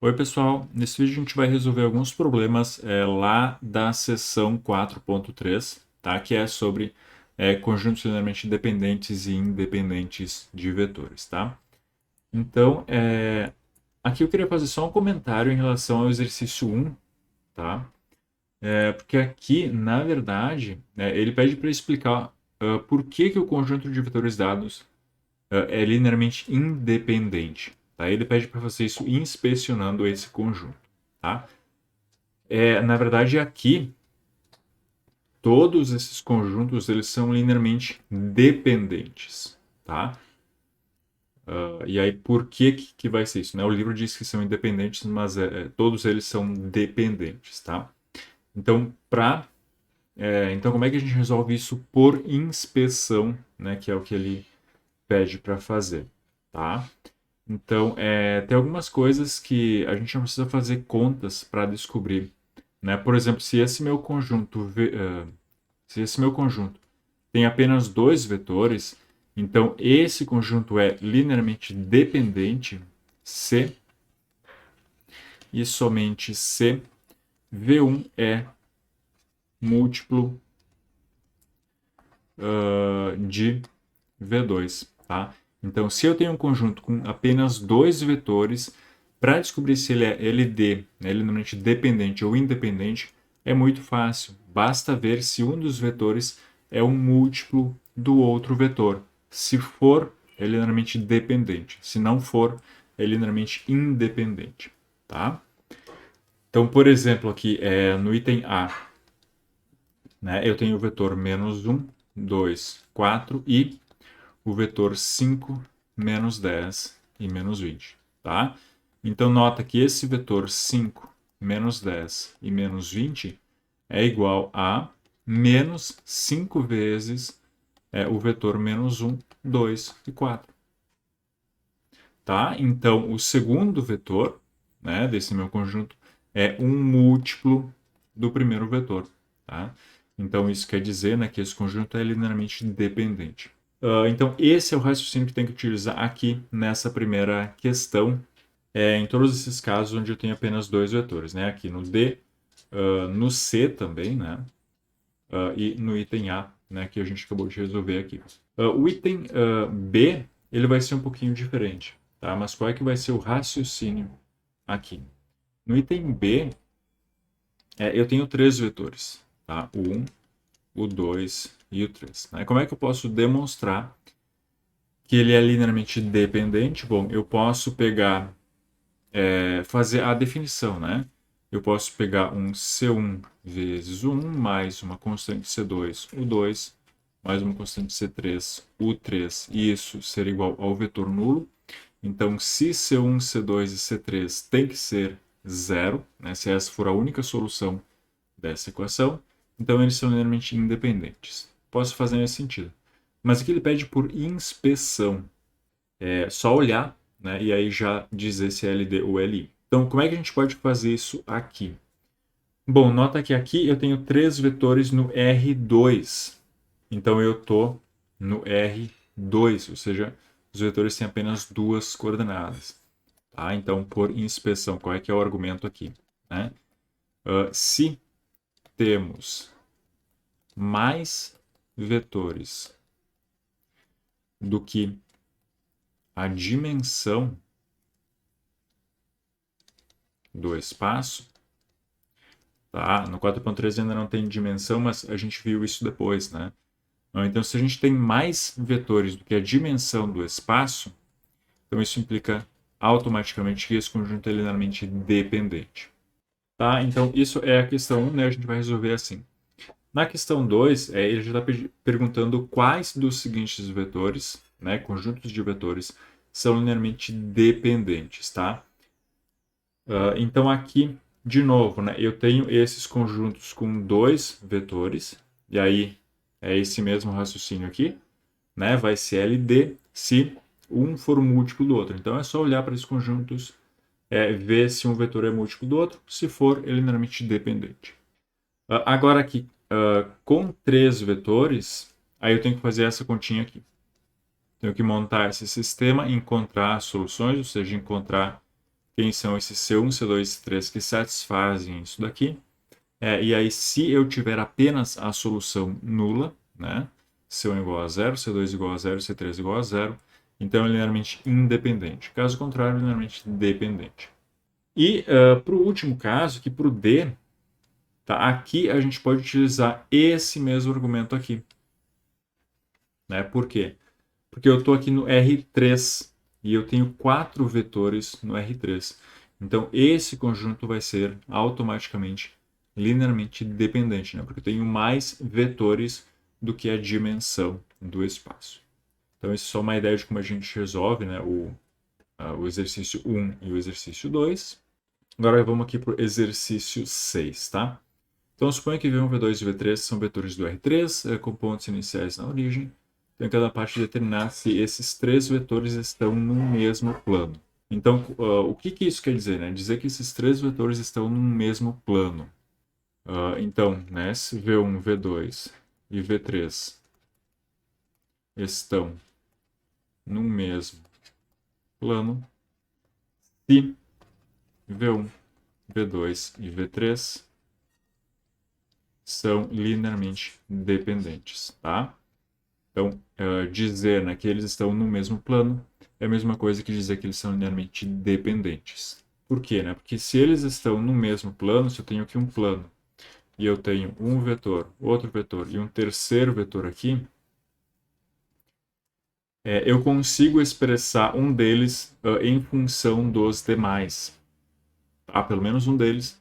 Oi, pessoal. Nesse vídeo a gente vai resolver alguns problemas lá da seção 4.3, tá? Que é sobre conjuntos linearmente dependentes e independentes de vetores, tá? Então, aqui eu queria fazer só um comentário em relação ao exercício 1, tá? Porque aqui, na verdade, ele pede para explicar por que o conjunto de vetores dados é linearmente independente. Tá? Ele pede para fazer isso inspecionando esse conjunto. Tá? Na verdade, aqui, todos esses conjuntos eles são linearmente dependentes. Tá? E aí, por que vai ser isso? Né? O livro diz que são independentes, mas todos eles são dependentes. Tá? Então, então, como é que a gente resolve isso por inspeção, né? Que é o que ele pede para fazer. Tá? Então, tem algumas coisas que a gente não precisa fazer contas para descobrir, né? Por exemplo, se esse meu conjunto tem apenas dois vetores, então esse conjunto é linearmente dependente se e somente se V1 é múltiplo de V2, tá? Então, se eu tenho um conjunto com apenas dois vetores, para descobrir se ele é LD, né, linearmente dependente ou independente, é muito fácil. Basta ver se um dos vetores é um múltiplo do outro vetor. Se for, é linearmente dependente. Se não for, é linearmente independente, tá? Então, por exemplo, aqui no item A, né, eu tenho o vetor menos 1, 2, 4 e o vetor 5, menos 10 e menos 20, tá? Então, nota que esse vetor 5, menos 10 e menos 20 é igual a menos 5 vezes o vetor menos 1, 2 e 4. Tá? Então, o segundo vetor, né, desse meu conjunto é um múltiplo do primeiro vetor. Tá? Então, isso quer dizer, né, que esse conjunto é linearmente dependente. Então, esse é o raciocínio que tem que utilizar aqui nessa primeira questão, em todos esses casos onde eu tenho apenas dois vetores, né? Aqui no D, no C também, né? E no item A, né? Que a gente acabou de resolver aqui. O item B, ele vai ser um pouquinho diferente, tá? Mas qual é que vai ser o raciocínio aqui? No item B, eu tenho três vetores, tá? O 1, o 2 e o 3. Né? Como é que eu posso demonstrar que ele é linearmente dependente? Bom, eu posso pegar, fazer a definição, né? Eu posso pegar um C1 vezes o 1 mais uma constante C2, o 2, mais uma constante C3, o 3, e isso ser igual ao vetor nulo. Então, se C1, C2 e C3 tem que ser zero, né? Se essa for a única solução dessa equação, então eles são linearmente independentes. Posso fazer nesse sentido. Mas aqui ele pede por inspeção. É só olhar, né, e aí já dizer se é LD ou LI. Então, como é que a gente pode fazer isso aqui? Bom, nota que aqui eu tenho três vetores no R2. Então, eu estou no R2, ou seja, os vetores têm apenas duas coordenadas. Tá? Então, por inspeção, qual é que é o argumento aqui? Né? Se temos mais vetores do que a dimensão do espaço, tá? No 4.3 ainda não tem dimensão, mas a gente viu isso depois, né? Então, se a gente tem mais vetores do que a dimensão do espaço, então isso implica automaticamente que esse conjunto é linearmente dependente. Tá? Então, isso é a questão 1, né? A gente vai resolver assim. Na questão 2, ele já está perguntando quais dos seguintes vetores, né, conjuntos de vetores, são linearmente dependentes, tá? Então aqui, de novo, né, eu tenho esses conjuntos com dois vetores, e aí é esse mesmo raciocínio aqui, né, vai ser LD se um for um múltiplo do outro. Então é só olhar para esses conjuntos, ver se um vetor é múltiplo do outro, se for, ele é linearmente dependente. Agora aqui, com três vetores, aí eu tenho que fazer essa continha aqui. Tenho que montar esse sistema, encontrar soluções, ou seja, encontrar quem são esses C1, C2 e C3 que satisfazem isso daqui. E aí, se eu tiver apenas a solução nula, né? C1 igual a 0, C2 igual a 0, C3 igual a 0, então é linearmente independente. Caso contrário, é linearmente dependente. E para o último caso, que para o D, tá? Aqui a gente pode utilizar esse mesmo argumento aqui. Né? Por quê? Porque eu estou aqui no R3 e eu tenho 4 vetores no R3. Então, esse conjunto vai ser automaticamente linearmente dependente, né? Porque eu tenho mais vetores do que a dimensão do espaço. Então, isso é só uma ideia de como a gente resolve, né? O exercício 1 e o exercício 2. Agora vamos aqui para o exercício 6, tá? Então, suponha que V1, V2 e V3 são vetores do R3, com pontos iniciais na origem. Então, em cada parte determinar se esses 3 vetores estão no mesmo plano. Então, o que isso quer dizer? Né? Dizer que esses 3 vetores estão no mesmo plano. Então, né, se V1, V2 e V3 estão no mesmo plano, se V1, V2 e V3 são linearmente dependentes, tá? Então, dizer, né, que eles estão no mesmo plano é a mesma coisa que dizer que eles são linearmente dependentes. Por quê? Né? Porque se eles estão no mesmo plano, se eu tenho aqui um plano e eu tenho um vetor, outro vetor e um terceiro vetor aqui, eu consigo expressar um deles em função dos demais. Tá? Pelo menos um deles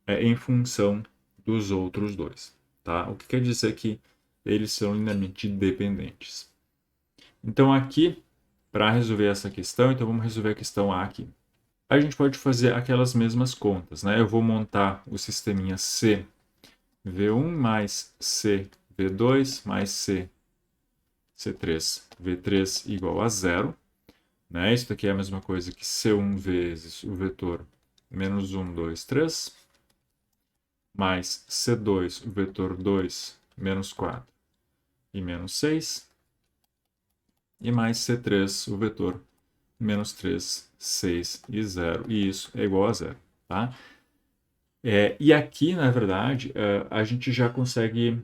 em função dos outros dois. Tá? O que quer dizer que eles são linearmente dependentes. Então aqui, para resolver essa questão, então vamos resolver a questão A aqui. A gente pode fazer aquelas mesmas contas, né? Eu vou montar o sisteminha C V1 mais C V2 mais C C3 V3 igual a 0. Né? Isso daqui é a mesma coisa que C1 vezes o vetor menos 1, 2, 3, mais C2, o vetor 2, menos 4 e menos 6, e mais C3, o vetor menos 3, 6 e 0, e isso é igual a 0. Tá? E aqui, na verdade, a gente já consegue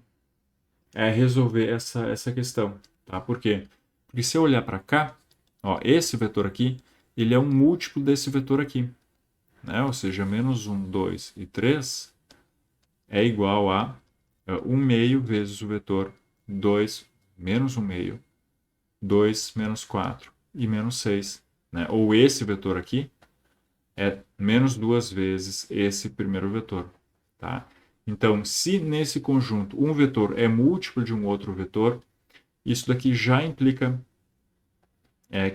resolver essa questão. Tá? Por quê? Porque se eu olhar para cá, ó, esse vetor aqui, ele é um múltiplo desse vetor aqui. Né? Ou seja, menos 1, 2 e 3 é igual a 1 meio vezes o vetor 2 menos 1 meio, 2 menos 4 e menos 6. Né? Ou esse vetor aqui é menos 2 vezes esse primeiro vetor. Tá? Então, se nesse conjunto um vetor é múltiplo de um outro vetor, isso daqui já implica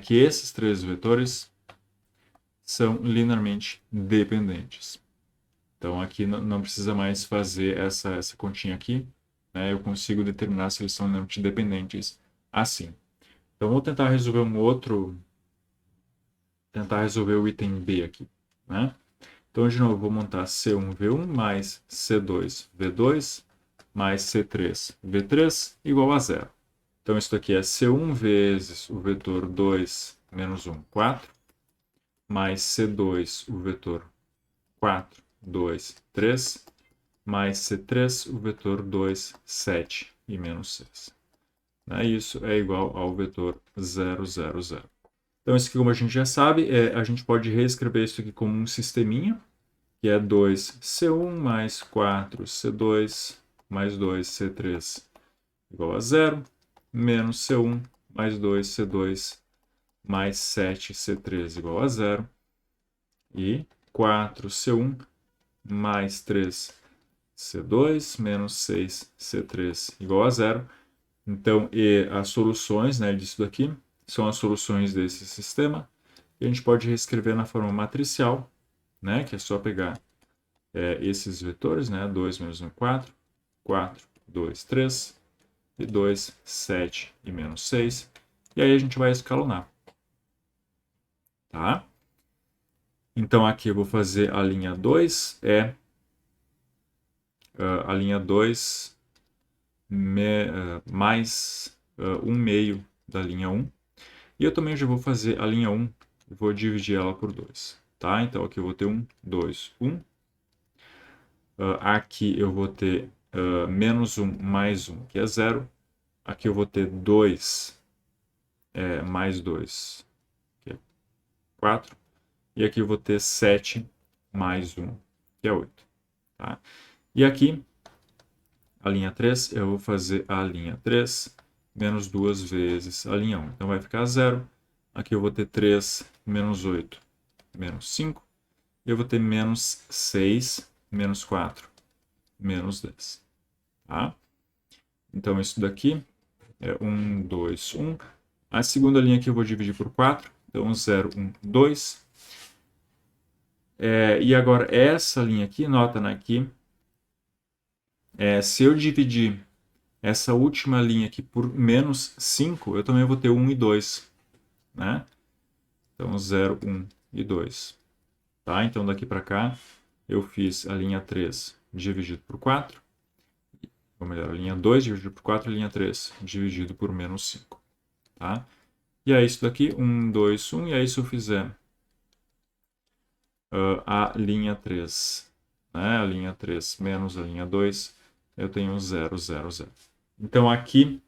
que esses 3 vetores são linearmente dependentes. Então, aqui não precisa mais fazer essa continha aqui. Né? Eu consigo determinar se eles são linearmente dependentes assim. Então, vou tentar resolver tentar resolver o item B aqui. Né? Então, de novo, vou montar C1V1 mais C2V2 mais C3V3 igual a 0. Então, isso daqui é C1 vezes o vetor 2 menos 1, 4, mais C2, o vetor 4, 2, 3, mais C3, o vetor 2, 7 e menos 6. Isso é igual ao vetor 0, 0, 0. Então, isso aqui, como a gente já sabe, a gente pode reescrever isso aqui como um sisteminha, que é 2C1 mais 4C2 mais 2C3 igual a 0, menos C1 mais 2C2 mais 7C3 igual a 0, e 4C1 mais 3C2 menos 6C3 igual a 0. Então, as soluções, né, disso daqui são as soluções desse sistema. E a gente pode reescrever na forma matricial, né, que é só pegar esses vetores, né, 2 menos 1, 4, 4, 2, 3, e 2, 7 e menos 6. E aí a gente vai escalonar. Tá? Então aqui eu vou fazer a linha 2, a linha 2 mais 1 meio da linha 1. E eu também já vou fazer a linha 1, vou dividir ela por 2. tá? Então aqui eu vou ter 1, 2, 1. Aqui eu vou ter menos 1 mais 1, que é 0. Aqui eu vou ter 2 mais 2, que é 4. E aqui eu vou ter 7 mais 1, que é 8. Tá? E aqui, a linha 3, eu vou fazer a linha 3 menos 2 vezes a linha 1. Então vai ficar 0. Aqui eu vou ter 3 menos 8 menos 5. E eu vou ter menos 6 menos 4 menos 10. Tá? Então isso daqui é 1, 2, 1. A segunda linha aqui eu vou dividir por 4. Então 0, 1, 2. E agora essa linha aqui, nota, né, aqui, se eu dividir essa última linha aqui por menos 5, eu também vou ter 1 e 2. Né? Então 0, 1 e 2. Tá? Então daqui para cá eu fiz a linha 3 dividido por 4. Ou melhor, a linha 2 dividido por 4 e a linha 3 dividido por menos 5. Tá? E aí isso daqui, 1, 2, 1. E aí se eu fizer a linha 3, né? A linha 3 menos a linha 2, eu tenho 0, 0, 0. Então aqui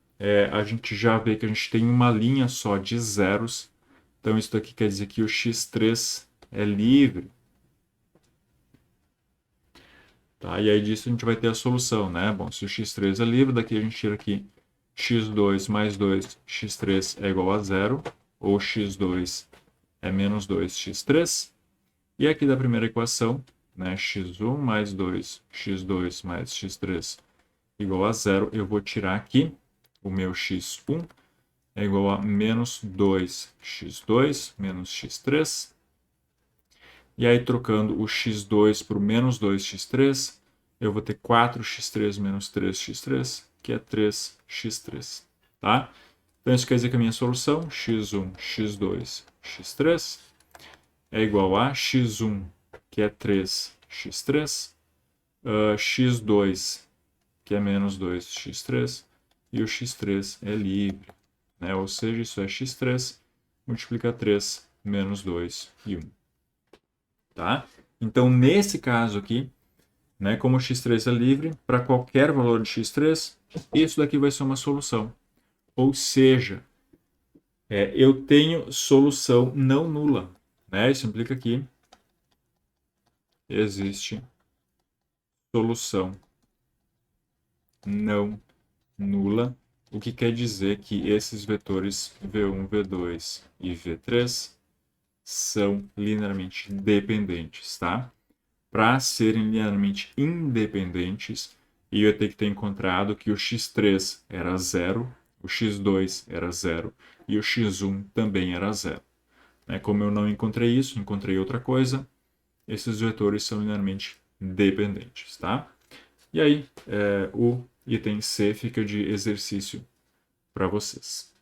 a gente já vê que a gente tem uma linha só de zeros. Então isso daqui quer dizer que o x3 é livre. Tá? E aí disso a gente vai ter a solução, né? Bom, se o x3 é livre, daqui a gente tira aqui x2 mais 2, x3 é igual a 0, ou x2 é menos 2x3. E aqui da primeira equação, né, x1 mais 2, x2 mais x3 igual a 0, eu vou tirar aqui o meu x1 é igual a menos 2x2 menos x3. E aí, trocando o x2 por menos 2x3, eu vou ter 4x3 menos 3x3, que é 3x3. Tá? Então, isso quer dizer que a minha solução, x1, x2, x3, é igual a x1, que é 3x3, x2, que é menos 2x3, e o x3 é livre. Né? Ou seja, isso é x3 multiplica 3 menos 2 e 1. Tá? Então, nesse caso aqui, né, como o x3 é livre, para qualquer valor de x3, isso daqui vai ser uma solução. Ou seja, eu tenho solução não nula. Né? Isso implica que existe solução não nula, o que quer dizer que esses vetores v1, v2 e v3 são linearmente dependentes, tá? Para serem linearmente independentes, eu ia ter que ter encontrado que o x3 era 0, o x2 era 0 e o x1 também era 0. Como eu não encontrei isso, encontrei outra coisa, esses vetores são linearmente dependentes. Tá? E aí, o item C fica de exercício para vocês.